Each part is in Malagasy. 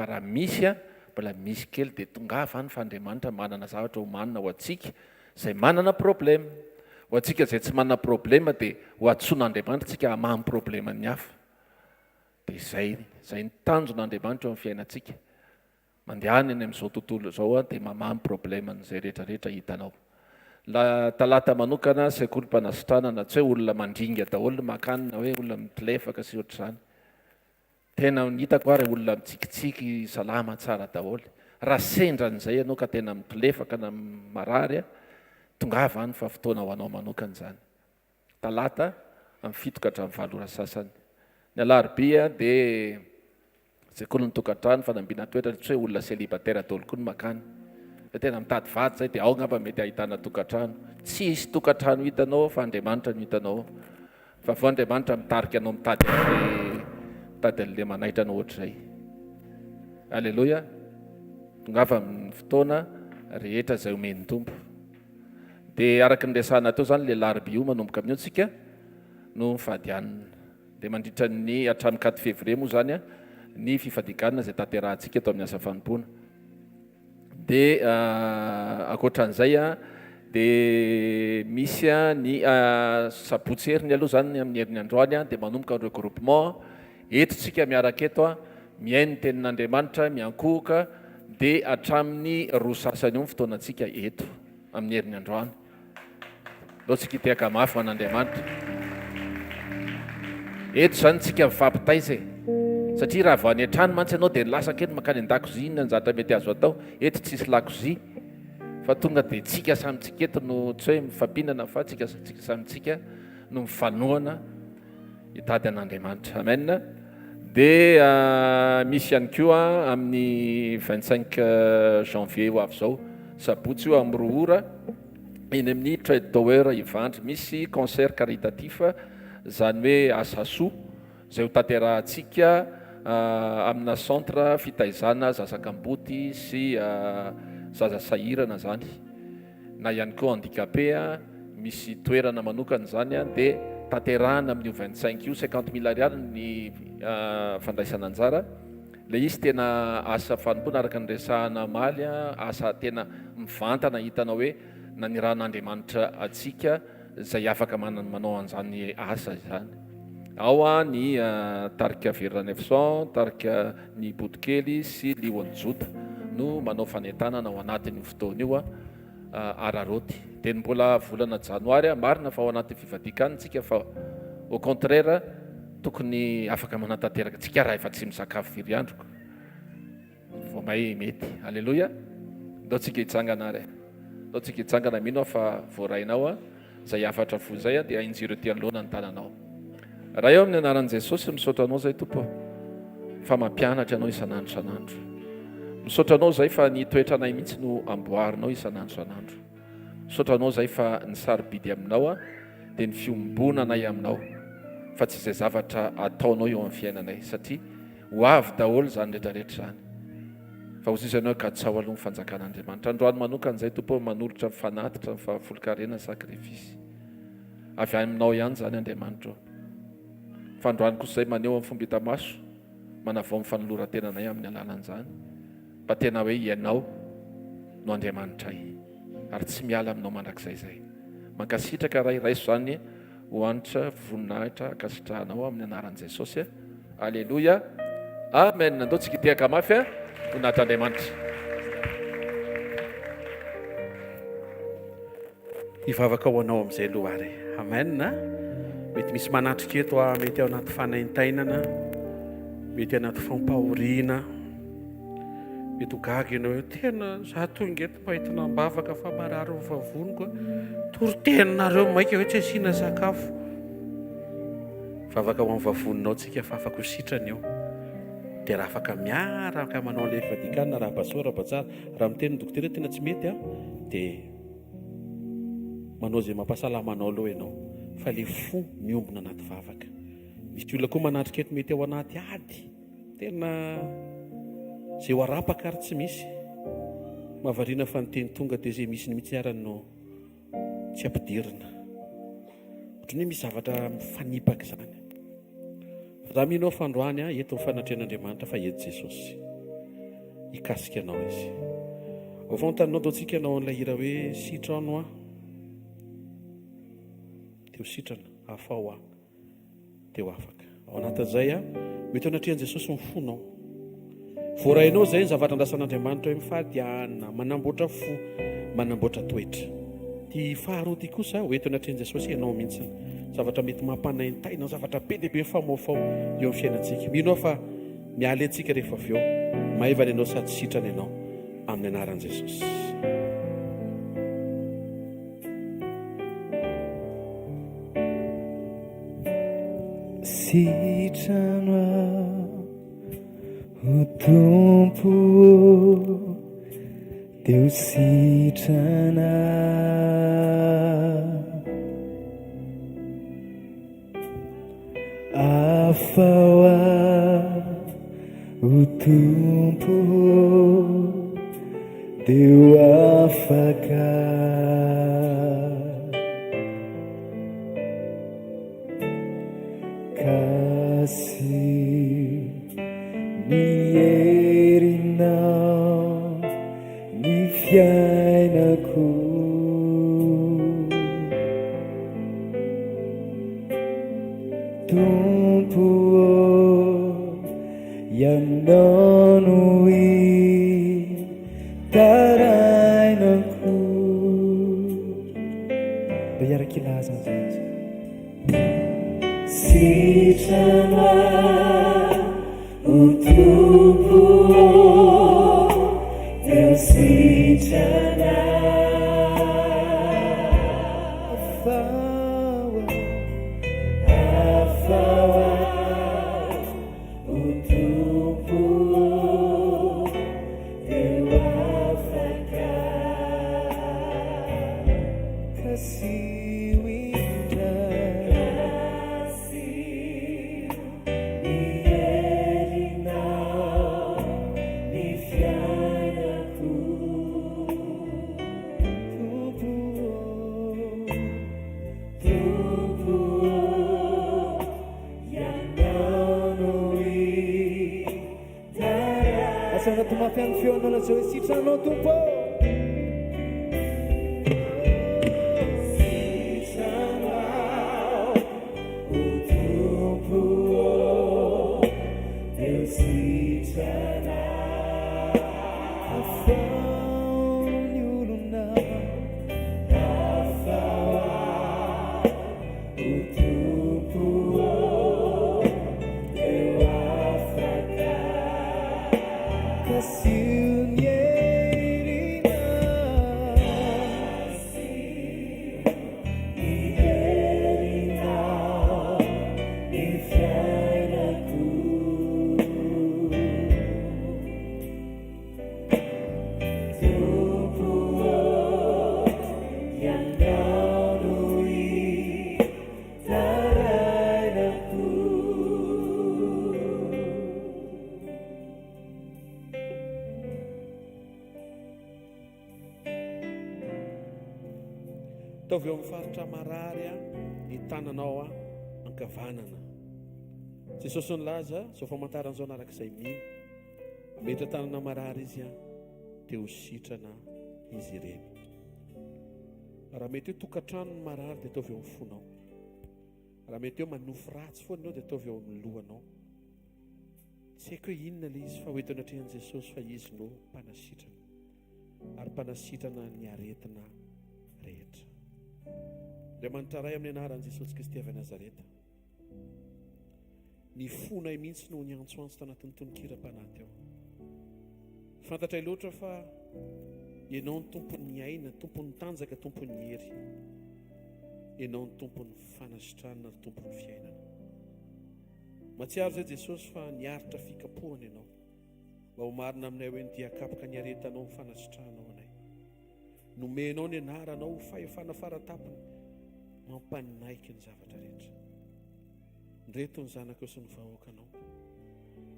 fa raha misy a mbola misy kely dia tongava ny fa Andriamanitra manana zavatra ho manana ho antsika izay manana problema. Ho antsika izay tsy manana problema dia ho antsoin'Andriamanitra tsika hamahan'ny problema ny hafa. Dia izay ny tanjon'Andriamanitra eo amin'ny fiainantsika. Mandehany any amin'izao tontolo izao a dia mamahan'ny probleman'izay rehetrarehetra hitanao. Talata manokana sekolim-panasitranana tsy hoe olona mandringa daholo makanina hoe olona mitilefaka sy ohatr'izany. Tena hitako ary olona mitsikitsiky salama tsara daholo. Raha sendran'izay ianao ka tena mitilefaka na marary a, tongava any fa fotoana ho anao manokana izany. Talata amin'ny 7 ka hatramin'ny 9 ora sasany. Ny alarobia dia sekoly ny tokantrano fanambiana toetra tsy hoe olona célibataire daholo koa ny makany. Tena mitady vady zay dia ao ngamba mety ahitana tokantrano. Tsisy tokantrano hitanao fa Andriamanitra no hitanao. Fa vao Andriamanitra mitarika anao mitady an'ilay manaitra anao ohatr'izay. Alleloia. Tongava amin'ny fotoana rehetra izay omen'ny Tompo. Dia araka ny resahana teo izany ilay alarobia io manomboka amin'io tsika no mifadianina. Dia mandritra ny hatramin'ny 4 février moa zany a ny fifadikanana izay tanterahantsika eto amin'ny asa fanompoana. Dia ankoatran'izay a dia misy a ny sabotsy heriny aloha zany amin'ny herin'ny androany a dia manomboka ny regroupement etontsika miaraka eto a mihaino ny tenin'Andriamanitra miankohoka dia hatramin'ny 2 sasany eo ny fotoanantsika eto amin'ny herin'ny androany. Aleo tsika hitehaka mafy ho an'Andriamanitra. Eto zany tsika mifampitaiza e. Satria raha vao any an-trano mantsy ianao dia lasa kely makany an-dakozia inona ny zavatra mety azo atao. Eto tsisy lakozia fa tonga dia tsika samitsika eto no tsy hoe mifampinana fa tsika samitsika no mifanohana hitady an'Andriamanitra. Amen. Dia misy ihany koa amin'ny 25 janvier ho avy izao sabotsy io amin'ny 2 ora eny amin'ny Trade Tower Ivandry misy concert caritatif izany hoe asa soa izay ho tanterahantsika amina centre fitaizana zazakamboty sy zaza sahirana zany na ihany koa handicapé misy toerana manokana zany a dia tanterahana amin'io 25 io 50 000 ariary ny fandraisana anjara. Ilay izy tena asa fanompoana araka ny resahana maly asa tena mivantana hitanao hoe na ny ran'Andriamanitra atsika izay afaka manao an'izany asa izany. Ao ny tarika Vera 900, tarika ny Botkely sy Lihonjota no manao fanentanana ao anatin'io fotoana io araroty. Dia mbola volana janoary marina fa ao anatin'ny fivadikana tsika fa au contraire tokony afaka manatanteraka tsika raha efa tsy misakafo firy androko vao may mety. Alleloia. Ndao tsika hitsangana ary. Ndao tsika hitsangana mino fa voarainao izay afatra fo izay dia injiro ety anoloana ny tananao. Raha eo amin'ny anaran'i Jesosy misaotra anao zay Tompo fa mampianatra anao isan'andro isan'andro. Misaotra anao zay fa ny toetra anay mihitsy no amboarinao isan'andro isan'andro. Misaotra anao zay fa ny sarobidy aminao dia ny fiombona anay aminao fa tsy izay zavatra ataonao eo amin'ny fiainanay satria ho avy daholo zany rehetrarehetra zany. Fa hozisanao katsao aloha ny fanjakan'Andriamanitra. Androany manokana izay Tompo manolotra mifanatitra ny fahafolokarena sakrifisy. Avy aminao ihany zany Andriamanitra. Fa androany kosa izay maneho amin'ny fomba hita-maso manavao amin'ny fanoloran-tenanay amin'ny alalan'izany. Mba tena hoe ianao no Andriamanitra ary tsy miala aminao mandrakizay izay. Mankasitraka raha iraiso zany ho anitra voninahitra akasitrahanao amin'ny anaran'i Jesosy. Alleluia. Amen. Ndao tsika hitehaka mafy voninahitran'Andriamanitra. Hivavaka ho anao amin'izay aloha ary. Amen. Mety misy manatrika eto mety ao anaty fanaintainana, mety anaty fampahoriana, mety ho gaga ianao hoe tena za tonga eto mba hitina mbavaka fa marary ho vavoniko toroteninareo maika hoe tsy asiana sakafo. Vavaka ho amin'ny vavoninao tsika fa afaka ho sitrana eo dia raha afaka miaraka manao ilay fadikana raha pasora tsara raha miteny dokotera tena tsy mety dia manao izay mampasalamanao aloha ianao fa le fo miombona anaty vavaka. Misy olona koa manatrika eto mety ao anaty ady tena izay ho arapaka ary tsy misy mahavariana fa ny teny tonga dia izay misy ny mitsy arany no tsy ampidirina ohatrany hoe misy zavatra mifanipaka izany. Raha minao fa androany eto ny fanatrehan'Andriamanitra fa eto Jesosy hikasika anao izy. Ao fanontaninao taontsika ianao an'ilay hira hoe sitrano a teo sitrana afao a teo afaka. Ao anatin'izay a mety anatrehan' Jesosy mifonao. Voarainao zay ny zavatra andrasan'Andriamanitra hoe mifadiana, manamboatra fo, manamboatra toetra. Ty faharoa ty kosa hoeto anatrehan' Jesosy ianao mihitsy zavatra mety mampanaintaina, zavatra be dia be famaofao eo amin'ny fiainantsika. Mino fa miala antsika rehefa avy eo maivana ianao sady sitrana ianao amin'ny anaran'i Jesosy. Sitrana o Tompo, Deus sitrana afawa o Tompo, Deus afaka kasih nierinao ni fiainaku Tompo yanonui tarainaku bayarakilaza sitrana o Tompo, Deus sitrana afawa o Tompo, Deus afaka kasih winda Sana tumafiang fiono na so sitrano Tompo sitrano o Tompo Deus sitrana afau nyuluna afawa o Tompo Deus afaka kasih nierina nierina infiainaku Tompo yang dahului tarainaku. Taovy eo amin'ny faritra marary a ny tananao a ankavanana. Jesosy nilaza zao famantaran'izao narak'izay mino ametra tanana marary izy a teo sitrana izy ireny. Raha mety eo tokantrano ny marary dia taovy eo amin'ny fonao. Raha mety eo manofy ratsy foana ianao dia taovy eo amin'ny lohanao. Tsy haiko hoe inona ilay izy fa hoeto anatrehan'i Jesosy fa izy no mpanasitrana ary mpanasitrana ny aretina rehetra. Andriamanitra ray amin'ny anaran'i Jesosy Kristy avy Nazareta, ny fonay mihitsy no ny antsoantso tanatin'ny tononkira-panaty ao. Fantatray loatra fa ianao ny tompon'ny aina, tompon'ny tanjaka, tompon'ny hery, ianao ny tompon'ny fanasitrana ary tompon'ny fiainana. Matsiaro izay Jesosy fa niaritra fikapohana ianao mba ho marina aminay hoe ny diakapaka ny aretanao ny fanasitranao anay. Nomenao ny anaranao ho fahefana faratapony mampanaiky ny zavatra rehetra. Ndreto ny zanako sy ny vahoakanao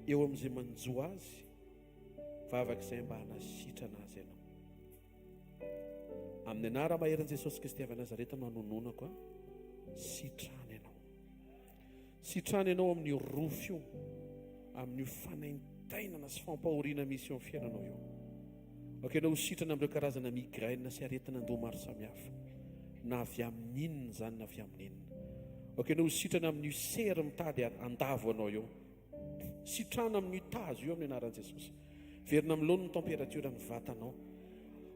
eo amin'izay manjo azy vavak'izay mba hanasitrana azy ianao. Amin'ny anara maheran'i Jesosy Kristy avy Nazareta manononako sitrana ianao. Sitrana ianao amin'ny rofio, amin'ny fanaintana fitainana sy fampahoriana misy eo amin'ny fiainanao io. Anao ho sitrana amin'ireo karazana migraine sy aretin'andoha maro samihafa, na avy amin'inona zany na avy amin'inona. Anao ho sitrana amin'ny sery mitady andavo anao eo, sitrana amin'ny tazo io amin'ny anaran'i Jesosy. Verina milona ny température ny vatanao.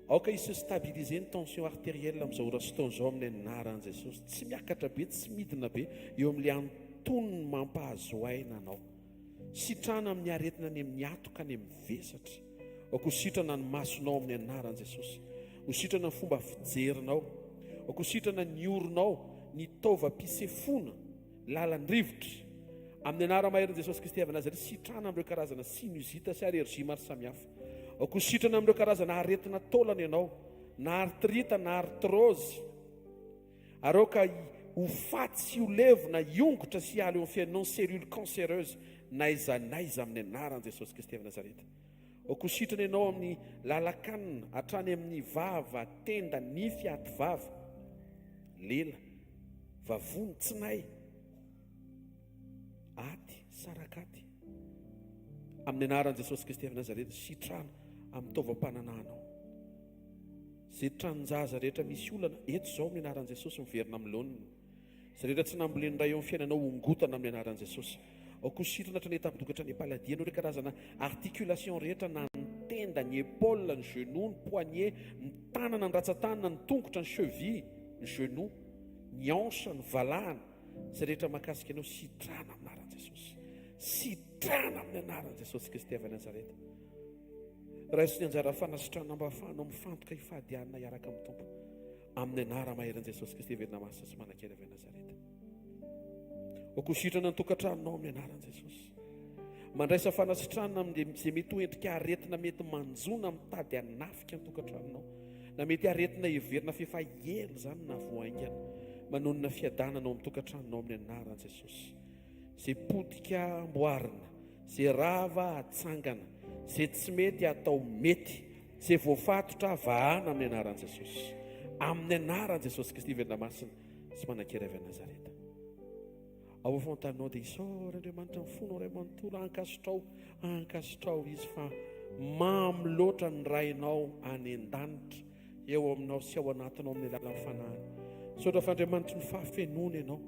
Aoka isy stabiliser ny tension artérielle amin'izao ora sy taon'izao amin'ny anaran'i Jesosy. Tsy miakatra be, tsy midina be eo amin'ilay antonony mampahazo aina anao. Sitrana amin'ny aretina any amin'ny atoka any amin'ny vesatra. Ho sitrana ny masonao amin'ny anaran'i Jesosy. Ho sitrana ny fomba fijerinao. Ho sitrana ny oronao, ny taovam-pisefona, lalan-drivotra. Amin'ny anarana maheran'i Jesosy Kristy avy Nazareta, sitrana amin'ireo karazana sinusite sy allergie maro samihafa. Ho sitrana amin'ireo karazana aretina taolana ianao, na artrite na artrose. Aroka ho faty sy ho levona, iongotra sy haly eo amin'ny fiainanao ny cellule cancéreuse, naiza amin'ny anaran'i Jesosy Kristy avy Nazareta. Ho sitrana ianao amin'ny lalakanina, hatrany amin'ny vava, tenda, nify, aty vava, lela, vavony, tsinay, aty, sarakaty. Amin'ny anaran'i Jesosy Kristy avy Nazareta, sitrana amin'ny taovam-panananao. Zay tranonjaza rehetra misy olana, eto izao amin'ny anaran'i Jesosy miverina amin'ny laoniny. Zay rehetra tsy namboleny ray eo amin'ny fiainanao ongotana amin'ny anaran'i Jesosy. Ho sitrana hatrany tapidokatra ny paladianao, ireo karazana articulation rehetra, na ny tenda, ny épaule, ny genou, ny poignet, ny tanana, ny ratsan-tanana, ny tongotra, ny cheville, ny genou, ny hanche, ny valahana. Zay rehetra mahakasika ianao, sitrana amin'ny anaran'i Jesosy. Sitrana amin'ny anaran'i Jesosy Kristy avy Nazareta. Raiso ny anjara fanasitrana mba ahafahanao mifantoka hifadianana hiaraka amin'ny Tompo. Amin'ny anarana maheran'i Jesosy Kristy verina masina sy manan-kely avy Nazareta. Ho sitrana ny tokantranonao amin'ny anaran'i Jesosy. Mandraisa fanasitrana amin'izay mety ho endrika aretina mety manjona mitady hanafika ny tokantranonao, na mety aretina heverina fefahely zany na voaingana, manonona fiadananao amin'ny tokantranonao amin'ny anaran'i Jesosy. Zay potika amboarina, zay rava hatsangana, zay tsy mety atao mety, zay voafatotra vahana amin'ny anaran'i Jesosy. Amin'ny anaran'i Jesosy Kristy verina masina sy manan-kely avy Nazareta. Ao fantanao dia isaoran'Andriamanitra ny fonao ray manontolo, ankasitrao izy fa mamy loatra ny rainao any an-danitra eo aminao sy ao anatinao amin'ny lalan'ny fanahiny. Saotra fa Andriamanitra ny fahafenona ianao,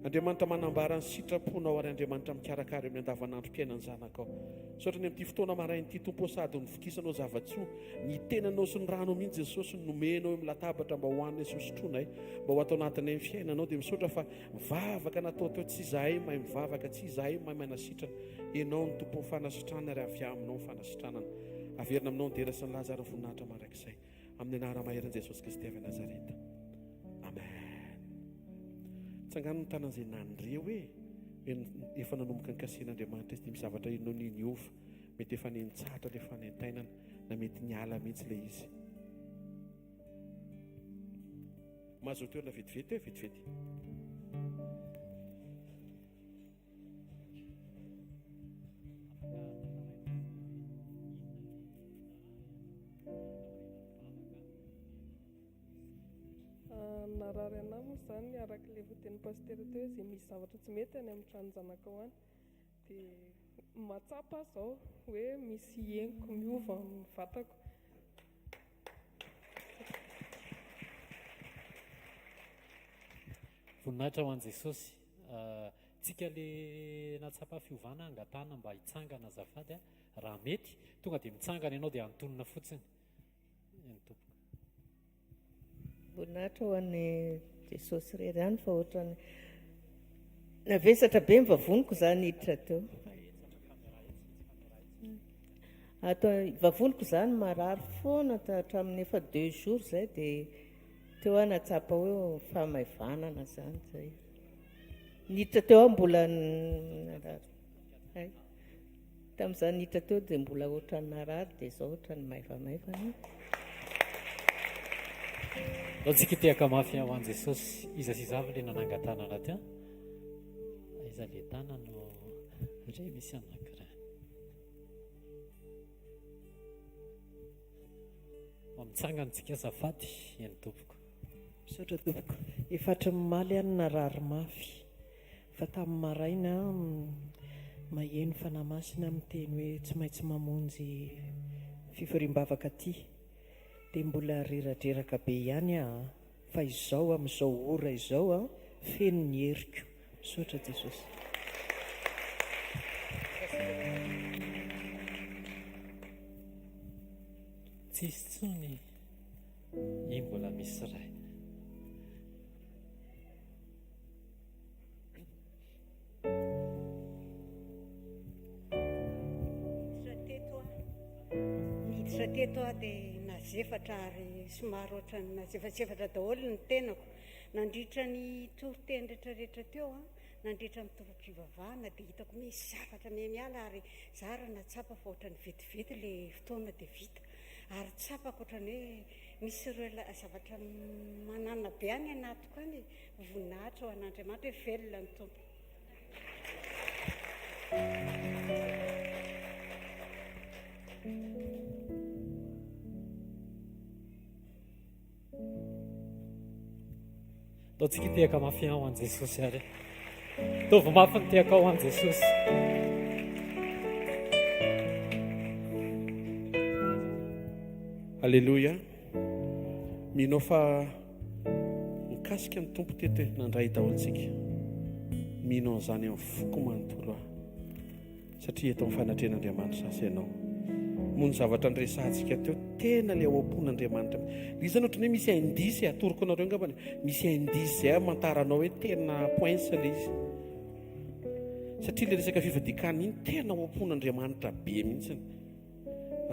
Andriamanitra manambara ny sitraponao ary Andriamanitra mikarakara amin'ny andavanandrom-piainan'ny zanakao. Saotra ny amin'ity fotoana marain'ity Tompo sady nivokisanao zava-tsoa, ny tenanao sy ny ranao mihitsy Jesosy ny nomenao eo amin'ny latabatra mba hohanina sy hosotroana mba ho atao anatinay ny fiainanao. Dia misaotra fa mivavaka natao teo tsy izahay mahay mivavaka, tsy izahay mahay manasitrana, ianao ny tompo ny fanasitrana ary avy aminao ny fanasitranana. Averina aminao ny dera sy ny lazara ny voninahitra marak'izay, amin'ny anarana maheran'i Jesosy Kristy avy Nazareta. Amen. Tsangano ny tanan'izay nandre hoe efa nanomboka ny kasen'Andriamanitra izy, dia misy zavatra inao niova, mety efa nentsatra ilay fanentainana, na mety niala mihitsy ilay izy. Mahazo toerana vetivety vetivety. Narary anahy moa izany araka ilay voatenin'ny pastera teo, izay misy zavatra tsy mety any amin'ny trano zanakao any, dia matsapa izao hoe misy henoko miova amin'ny vatako. Voninahitra ho an'i Jesosy. Tsika le natsapa fiovana angatana mba hitsangana azafady, raha mety tonga dia mitsangana ianao dia antonona fotsiny. Voninahitra ho an'ny Jesosy rery ihany fa ohatrany navesatra be ny vavoniko izany hiditra teo. Vavoniko izany marary foana hatramin'ny efa 2 jours izay, dia teo aho natsapa hoe famaivanana izany izay. Niditra teo aho mbola tamin'izany niditra teo dia mbola ohatrany narary, dia izao ohatrany maivamaivana. Tsika tehaka mafy ho an'i Jesosy, iza sy zavy ilay nanangan-tanana teo, iza le tanana re misy anankiray. Mitsangana azafady eny tompoko. Misaotra tompoko, efa hatry ny maly ihany narary mafy, fa tamin'ny maraina maheno fanahy masina miteny hoe tsy maintsy mamonjy fivoriam-bavaka aty dia mbola reradreraka be ihany fa izao amin'izao ora izao feno ny heriko. Misaotra Jesosy. Tsisy tsony iny mbola misy ray. Niditra teto dia nazefatra ary somary ohatrany nazefatsefatra daholo ny tenako. Nandritra ny toriteny rehetrarehetra teo nandritra ny tompom-pivavahana dia hitako misy zavatra miala ary zara natsapa fa ohatrany vetivety ilay fotoana dia vita. Ary tsapako ohatrany hoe misy ireo zavatra manana be any anatiko any, voninahitra ho an'Andriamanitra hoe velona ny tompo. Ataontsika tehaka mafy ao an' Jesosy ary. Tovy mafy ny tehaka ao an' Jesosy. Alleloia. Minao fa mikasika ny tompo teto nandray daholotsika. Minao zany amin'ny foko manontolo satria eto amin'ny fanatren'Andriamanitra sasy ianao. Moa ny zavatra nyresantsika teo tena ilay ao am-pon'Andriamanitra. Isan'ny ohatrany hoe misy indisy atoroko anareo angambany, misy indisy zay amantaranao hoe tena points ilay izy. Satria ilay resaka fivadikana iny tena ao am-pon'Andriamanitra be mihitsiny.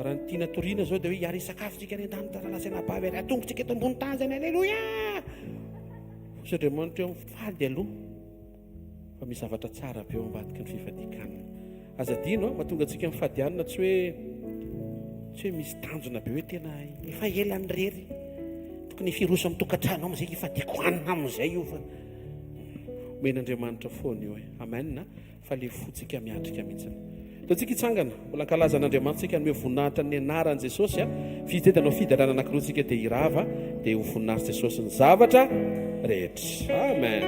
Raha ny tiana toriana zao dia hoe hiary sakafontsika any an-tany taralasana bavy ary atongotsika eto ambony tany zany. Alleloia. Sy Andriamanitra eo mifaly aloha fa misy zavatra tsara be eo ambadika ny fivadikana. Azadino mahatonga antsika mifadianina tsy hoe misy tanjona be hoe tena efa elany rery tokony firoso amin'ny tokantrano amin'izay ifadikoanina amin'izay io fa men'Andriamanitra foana io. Amen. Fa le fotsika miatrika mihitsiny. Taontsika hitsangana mbola ankalazan'Andriamanitra tsika hanome voninahitra ny anaran'i Jesosy. Fijedanao fidarana anankiroa tsika dia hirava dia ho voninahitra Jesosy ny zavatra rehetra. Amen.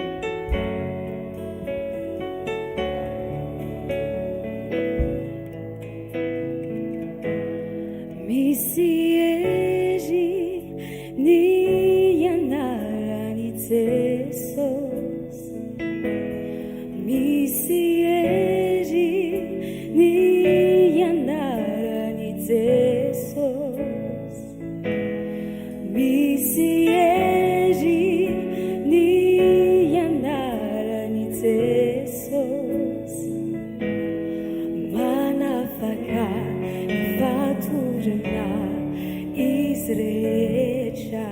Misy ery ny anarany Jesosy, misy ery ny anarany Jesosy, misy ery ny anarany Jesosy, manafaka fatorana izy rehetra,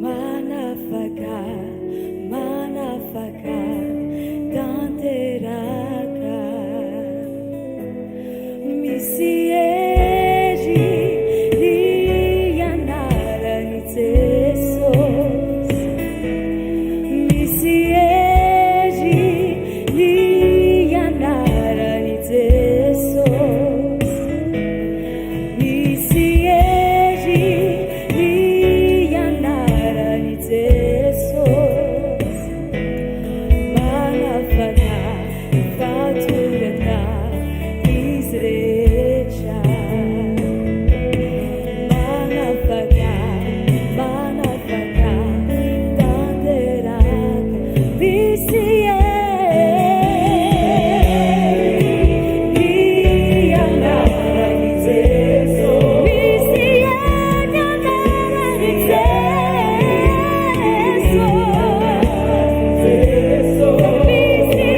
manafaka tanteraka. Misy ery ny anarany Jesosy, misy ery ny anarany Jesosy, misy ery ny anarany Jesosy, manafaka fatorana izy rehetra, manafaka tanteraka. Misy ery ny anarany Jesosy, misy ery ny anarany Jesosy, misy ery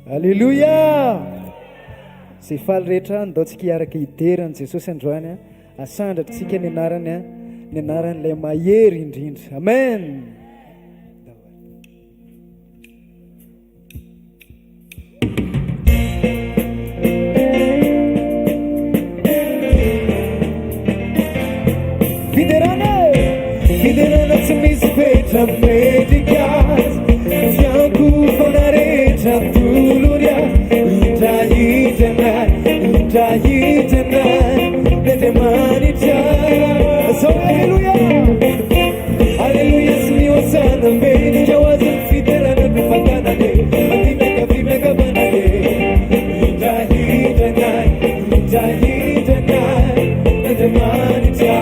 alleloia zay faly rehetra andaontsika hiaraka hiderany jesosy androany a asandratritsika ny anarany a ny anaran'ilay mahery indrindra amen. Fiderana tsy misy petra medikazy tiako fona rehetra toloria indrahitranay dedemanitra so alleluia alleluia sy miosana medika ho azy fiderana mifatanane matimeka banane indrahitranay dedemanitra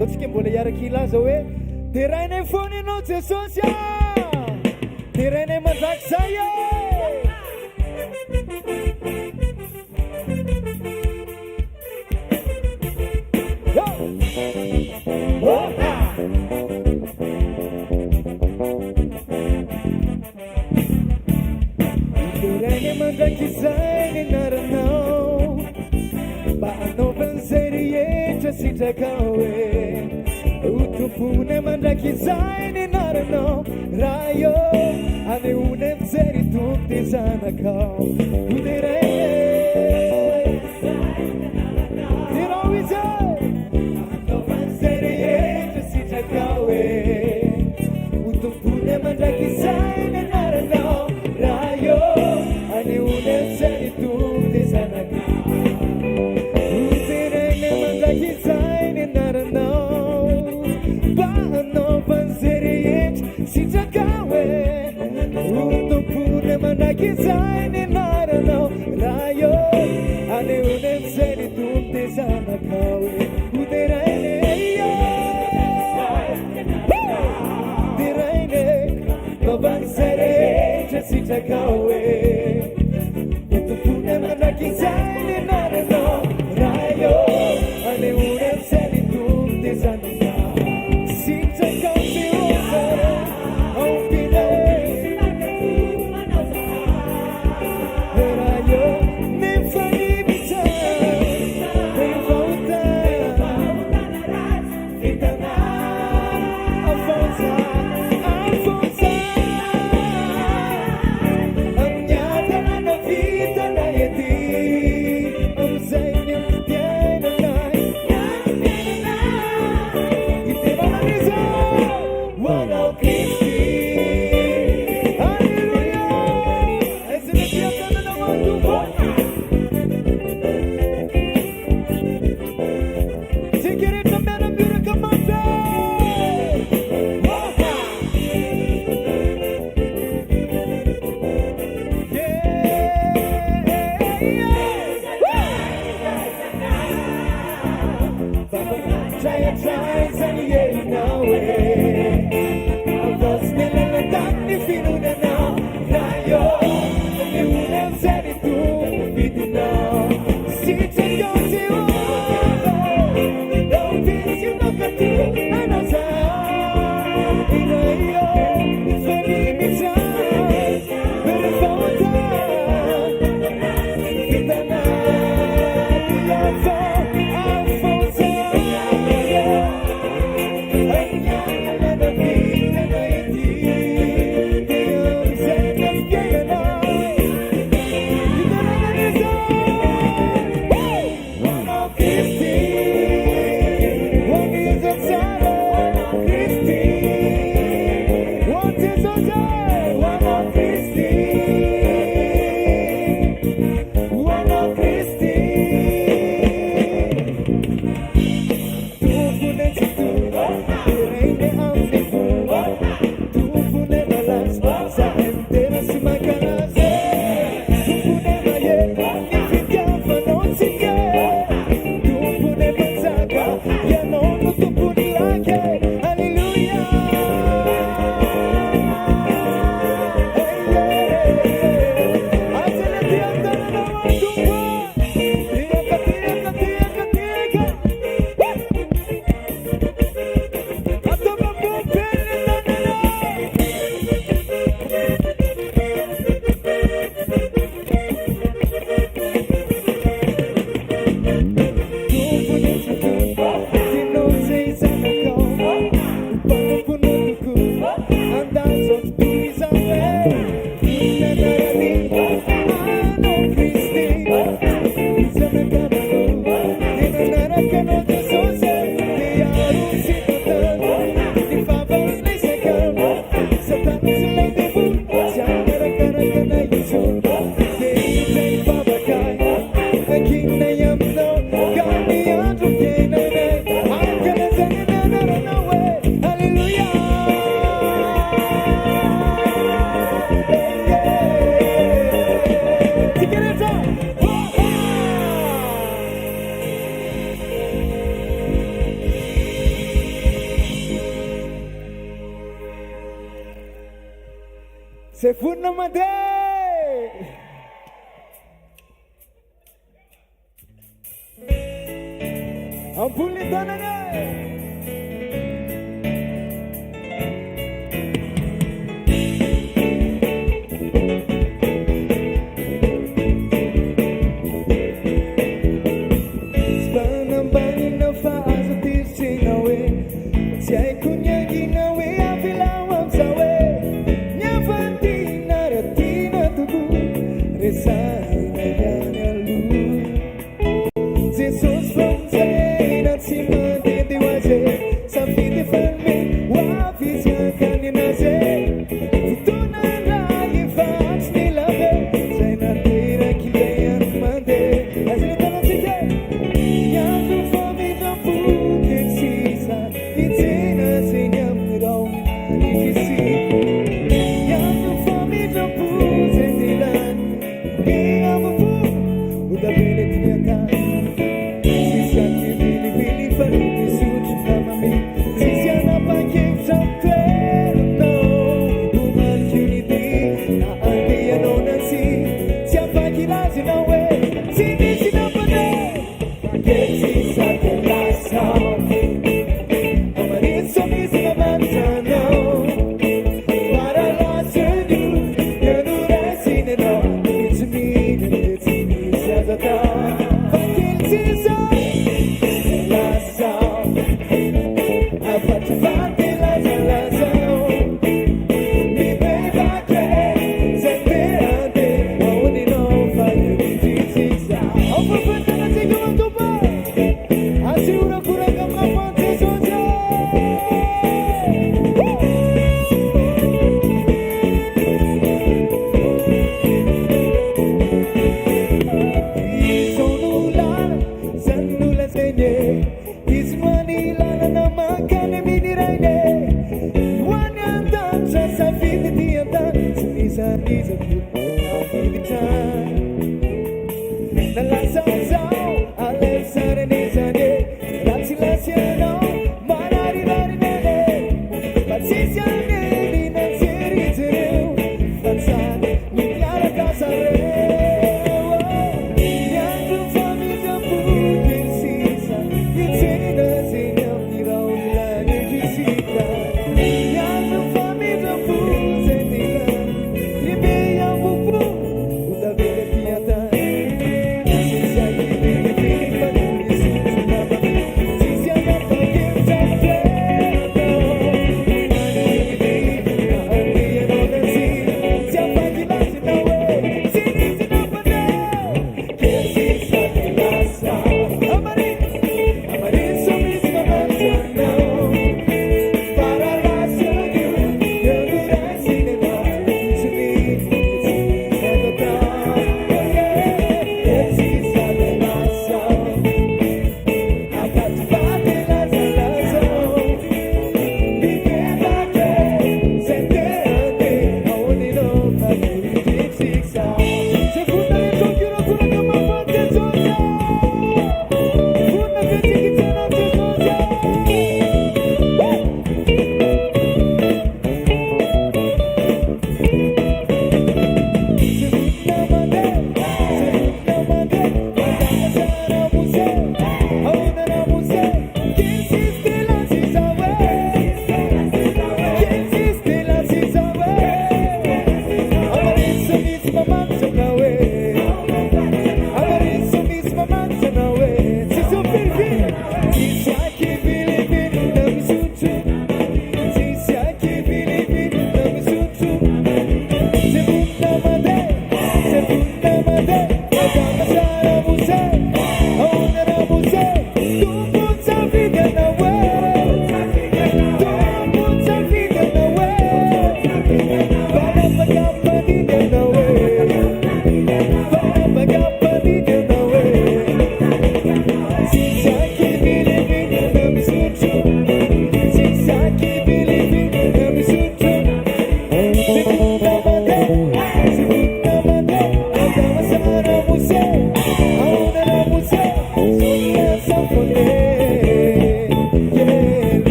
Antsika mbola iaraka ilaza hoe terainay foana ianao Jesosy terainay mandrakizay terainay mandrakizay ny anaranao mba anaovan'izay rehetra sitrakao utumpune mandrakizay ny anaranao raha io anehoany amin'izay tompo zanakao uteray irao izay anaovan'izay rehetra sitrakao utumpune mandrakizay ny anaranao raha io anehoany amin'izay tompo zanakao uteray mandrakizay ny anaranao anaovan'izay rehetra sitrakao utumpune mandrakizay ny anaranao raha io anehoany amin'izay tompo zanakao uterainy terainy anaovan'izay rehetra sitrakao utumpune mandrakizay ny anaranao raha io anehoany amin'izay tompo zanakao sitrakao Jehova ompina raha io nefanibitra rehefa vitana afonza amin'ny atanana vitana ety amin'izay ny ampiainanay Wanao Kristi, Alleluia. Essa é a piada da Manduva. Se querer também na vira camada. zay vonona mandeha ambony ny tanana spanambanina fa azo tiritsina hoe tsy haiko niangina hoe avelao amza hoe niavantina ratina toko resana iany aloha jesosy fonjena tsy mandende ho aze safidy fanme hoaviziakany anaze fotona ray efatsy ny lave zay nateraky leany mande azany tanatsika iandro famitrampoke tsisa itsena zegny amin'ny rao ifisi iandro famitrampo zay zelany ke amafo odavele tiniatany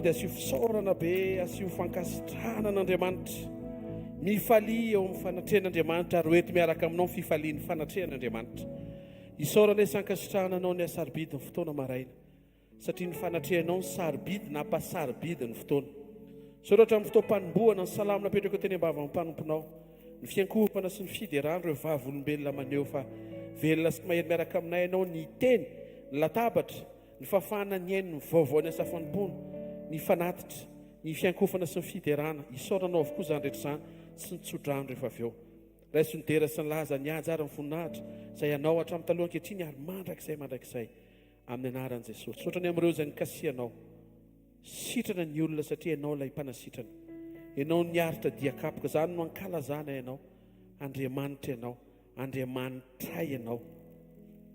anao dia asio fisaorana be, asio fankasitrahana an'Andriamanitra, mifalia eo amin'ny fanatrehan'Andriamanitra ary hoety miaraka aminao ny fifalian'ny fanatrehan'Andriamanitra. Isaorana hoe sankasitrahana anao ny asarobidy ny fotoana maraina, satria ny fanatrehanao ny sarobidy na mpasarobidy ny fotoana. Soratra amin'ny fotoam-panombohana ny salamo napetraka teny ambava amin'ny mpanomponao, ny fiankohopana sy ny fiderana ireo vavolombelona maneho fa velona sy mahery miaraka aminay ianao ny teny, ny latabatra, ny fafana ny ainy, ny vaovao ny asa fanompoana, ny fanatitra, ny fiankohopana sy ny fiderana. Isaoranao avokoa izany rehetra izany sy ny tsodrano rehefa avy eo. Raiso ny dera sy ny laza ny ajara ny voninahitra izay anao hatramin'ny taloha ankehitriny ary mandrakizay amin'ny anaran'i Jesosy. Sotrany amin'ireo izay nikasianao, sitrana ny olona satria ianao ilay mpanasitrana. Ianao niaritra diakapoka, izany no ankalazana ianao, Andriamanitra ianao, Andriamanitray ianao,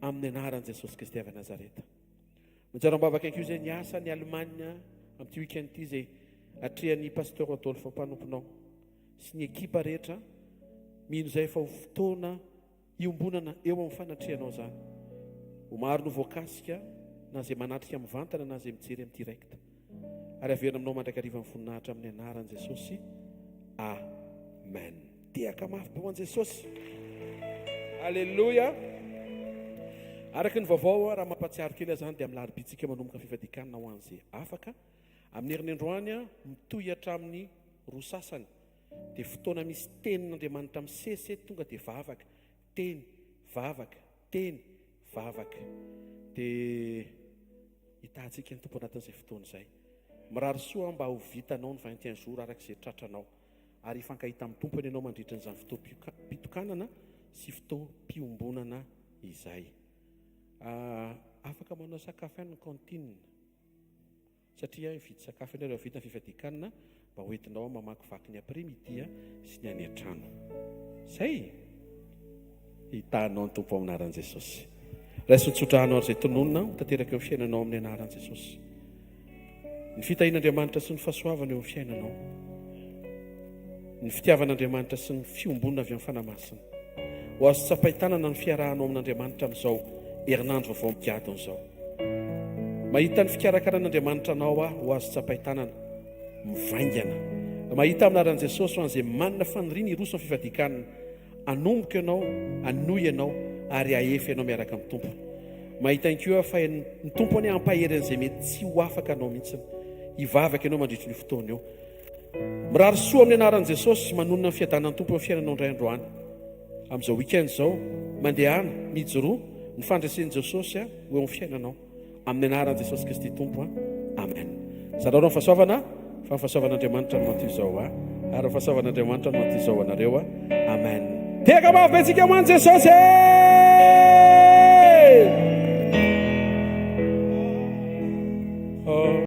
amin'ny anaran'i Jesosy Kristy avy Nazareta. Mijarom-bavaka anko izay niasa ny Alemana amin'ity weekend ity izay atrehan'ny pasteur Adolphe mpanomponao sy ny ekipa rehetra, mino izay fa ho fotoana iombonana eo amin'ny fanatrehanao izany. Ho maro no voakasika na izay manatrika amin'ny vantana na izay mijery amin'ny direct. Ary averina aminao mandrakariva amin'ny voninahitra amin'ny anaran'i Jesosy. Amen. Diaka mafy be ho an'i Jesosy. Alleluia. Araka ny vaovao raha mampatsiaro kely izany dia amin'ny larobitsika manomboka fifadikanana ho an'izay afaka. Amin'ny herinandroany mitohy hatramin'ny roa sasany dia fotoana misy tenin'Andriamanitra amin'ny sesy tonga dia vavaka, teny, vavaka, teny, vavaka. Dia hitantsika ny tompo anatin'izay fotoana izay. Mirary soa mba ho vitanao ny 21 jours arak'izay tratranao ary hifankahita amin'ny tompony ianao mandritra n'izany fotoam-pitokanana sy fotoam-piombonana izay. Afaka manao sakafo ihany ny cantine satria mividy sakafo ianareo vita ny fifadikanana mba hoentinao mamakivaky ny après-midi sy ny any an-trano. Zay hitanao ny tompo amin'ny anaran'i Jesosy. Raiso tsodrahanao izay tononona tanteraka eo amin'ny fiainanao amin'ny anaran'i Jesosy. Ny fitahian'Andriamanitra sy ny fahasoavana eo amin'ny fiainanao, ny fitiavan'Andriamanitra sy ny fiombonana avy amin'ny fanamasina. Ho azo tsapaitanana ny fiarahanao amin'Andriamanitra amin'izao herinandro vaovao migadona izao. Mahita ny fikarakaran'Andriamanitra anao ho azo tsapaitanana mivaingana. Mahita amin'ny anaran'i Jesosy ho an'izay manana faniriana hiroso ny fifadikanana, anomboka ianao, anohy ianao ary ahefa ianao miaraka amin'ny tompo. Mahita inkoa fa ny tompony hampahery an'izay mety tsy ho afaka anao mihitsy, hivavaka ianao mandritra ny fotoana eo. Mirary soa amin'ny anaran'i Jesosy manonona ny fiadanan'ny tompo amin'ny fiainanao indray androany. Amin'izao weekend izao mandehana mijoroa ny fandresen'i Jesosy ho eo amin'ny fiainanao amin'ny anaran'i Jesosy Kristy tompo. Amen. Zareo ny fahasoavana fa ny fahasoavan'Andriamanitra no mantoy izao ary ny fahasoavan'Andriamanitra no mantoy izao anareo. Amen. Teka mafy betsika ho an'i Jesosy.